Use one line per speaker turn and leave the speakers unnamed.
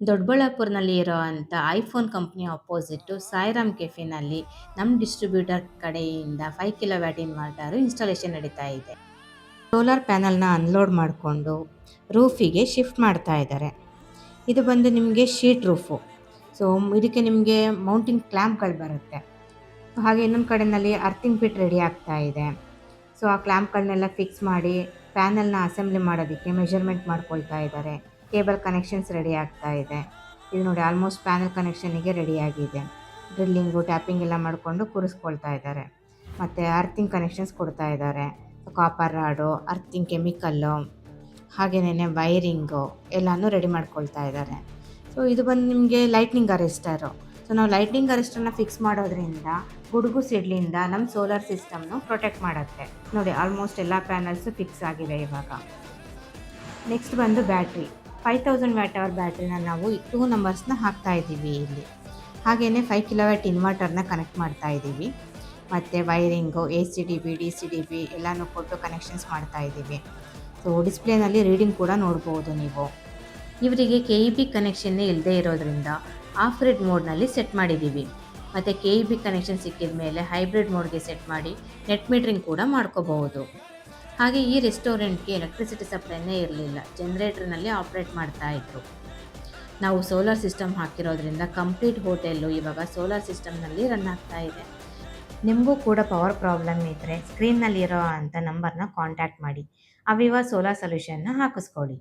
ದೊಡ್ಡಬಳ್ಳಾಪುರದಲ್ಲಿ ಇರೋವಂಥ iPhone company opposite Sairam ಕೆಫೆನಲ್ಲಿ ನಮ್ಮ ಡಿಸ್ಟ್ರಿಬ್ಯೂಟರ್ ಕಡೆಯಿಂದ 5 ಕಿಲೋವ್ಯಾಟ್ ಇನ್ವರ್ಟರು ಇನ್ಸ್ಟಾಲೇಷನ್ ನಡೀತಾ ಇದೆ. ಸೋಲಾರ್ ಪ್ಯಾನಲ್ನ ಅನ್ಲೋಡ್ ಮಾಡಿಕೊಂಡು ರೂಫಿಗೆ ಶಿಫ್ಟ್ ಮಾಡ್ತಾ ಇದ್ದಾರೆ. ಇದು ಬಂದು ನಿಮಗೆ ಶೀಟ್ ರೂಫು. ಸೊ ಇದಕ್ಕೆ ನಿಮಗೆ ಮೌಂಟಿಂಗ್ ಕ್ಲ್ಯಾಂಪ್ಗಳು ಬರುತ್ತೆ. ಹಾಗೆ ಇನ್ನೊಂದು ಕಡೆಯಲ್ಲಿ ಅರ್ಥಿಂಗ್ ಪಿಟ್ ರೆಡಿ ಆಗ್ತಾ ಇದೆ. ಸೊ ಆ ಕ್ಲ್ಯಾಂಪ್ಗಳನ್ನೆಲ್ಲ ಫಿಕ್ಸ್ ಮಾಡಿ ಪ್ಯಾನಲ್ನ ಅಸೆಂಬ್ಲಿ ಮಾಡೋದಕ್ಕೆ ಮೆಷರ್ಮೆಂಟ್ ಮಾಡ್ಕೊಳ್ತಾ ಇದ್ದಾರೆ. ಕೇಬಲ್ ಕನೆಕ್ಷನ್ಸ್ ರೆಡಿ ಆಗ್ತಾ ಇದೆ. ಇದು ನೋಡಿ ಆಲ್ಮೋಸ್ಟ್ ಪ್ಯಾನಲ್ ಕನೆಕ್ಷನಿಗೆ ರೆಡಿಯಾಗಿದೆ. ಡ್ರಿಲ್ಲಿಂಗು ಟ್ಯಾಪಿಂಗ್ ಎಲ್ಲ ಮಾಡಿಕೊಂಡು ಕೂರಿಸ್ಕೊಳ್ತಾ ಇದ್ದಾರೆ. ಮತ್ತು ಅರ್ಥಿಂಗ್ ಕನೆಕ್ಷನ್ಸ್ ಕೊಡ್ತಾ ಇದ್ದಾರೆ. ಕಾಪರ್ ರಾಡು, ಅರ್ಥಿಂಗ್ ಕೆಮಿಕಲ್ಲು, ಹಾಗೆಯೇ ವೈರಿಂಗು ಎಲ್ಲನೂ ರೆಡಿ ಮಾಡ್ಕೊಳ್ತಾ ಇದ್ದಾರೆ. ಸೊ ಇದು ಬಂದು ನಿಮಗೆ ಲೈಟ್ನಿಂಗ್ ಅರೆಸ್ಟರು. ಸೊ ನಾವು ಲೈಟ್ನಿಂಗ್ ಅರೆಸ್ಟರ್ನ ಫಿಕ್ಸ್ ಮಾಡೋದ್ರಿಂದ ಗುಡುಗು ಸಿಡ್ಲಿಂದ ನಮ್ಮ ಸೋಲಾರ್ ಸಿಸ್ಟಮ್ನು ಪ್ರೊಟೆಕ್ಟ್ ಮಾಡುತ್ತೆ. ನೋಡಿ ಆಲ್ಮೋಸ್ಟ್ ಎಲ್ಲ ಪ್ಯಾನಲ್ಸು ಫಿಕ್ಸ್ ಆಗಿದೆ ಇವಾಗ. ನೆಕ್ಸ್ಟ್ ಬಂದು ಬ್ಯಾಟ್ರಿ 5000 ವ್ಯಾಟ್ ಅವರ್ ಬ್ಯಾಟ್ರಿನ ನಾವು 2 ನಂಬರ್ಸ್ನ ಹಾಕ್ತಾ ಇದ್ದೀವಿ ಇಲ್ಲಿ. ಹಾಗೆಯೇ 5 ಕಿಲೋವ್ಯಾಟ್ ಇನ್ವರ್ಟರ್ನ ಕನೆಕ್ಟ್ ಮಾಡ್ತಾ ಇದ್ದೀವಿ. ಮತ್ತು ವೈರಿಂಗು ACDB DCDB ಎಲ್ಲನೂ ಕೊಟ್ಟು ಕನೆಕ್ಷನ್ಸ್ ಮಾಡ್ತಾ ಇದ್ದೀವಿ. ಸೊ ಡಿಸ್ಪ್ಲೇನಲ್ಲಿ ರೀಡಿಂಗ್ ಕೂಡ ನೋಡ್ಬೋದು ನೀವು. ಇವರಿಗೆ KEB ಕನೆಕ್ಷನ್ನೇ ಇಲ್ಲದೆ ಇರೋದ್ರಿಂದ ಆಫ್ ಗ್ರಿಡ್ ಮೋಡ್ನಲ್ಲಿ ಸೆಟ್ ಮಾಡಿದ್ದೀವಿ. ಮತ್ತು KEB ಕನೆಕ್ಷನ್ ಸಿಕ್ಕಿದ ಮೇಲೆ ಹೈಬ್ರಿಡ್ ಮೋಡ್ಗೆ ಸೆಟ್ ಮಾಡಿ ನೆಟ್ ಮೀಟ್ರಿಂಗ್ ಕೂಡ ಮಾಡ್ಕೋಬಹುದು. ಹಾಗೆ ಈ ರೆಸ್ಟೋರೆಂಟ್ಗೆ ಎಲೆಕ್ಟ್ರಿಸಿಟಿ ಸಪ್ಲೈನೇ ಇರಲಿಲ್ಲ, ಜನರೇಟರ್ನಲ್ಲಿ ಆಪ್ರೇಟ್ ಮಾಡ್ತಾ ಇದ್ರು. ನಾವು ಸೋಲಾರ್ ಸಿಸ್ಟಮ್ ಹಾಕಿರೋದ್ರಿಂದ ಕಂಪ್ಲೀಟ್ ಹೋಟೆಲ್ಲು ಇವಾಗ ಸೋಲಾರ್ ಸಿಸ್ಟಮ್ನಲ್ಲಿ ರನ್ ಆಗ್ತಾ ಇದೆ. ನಿಮಗೂ ಕೂಡ ಪವರ್ ಪ್ರಾಬ್ಲಮ್ ಇದ್ದರೆ ಸ್ಕ್ರೀನ್ನಲ್ಲಿರೋ ಅಂಥ ನಂಬರ್ನ ಕಾಂಟ್ಯಾಕ್ಟ್ ಮಾಡಿ ಅವಿವಾ ಸೋಲಾರ್ ಸೊಲ್ಯೂಷನ್ನ ಹಾಕಿಸ್ಕೊಳ್ಳಿ.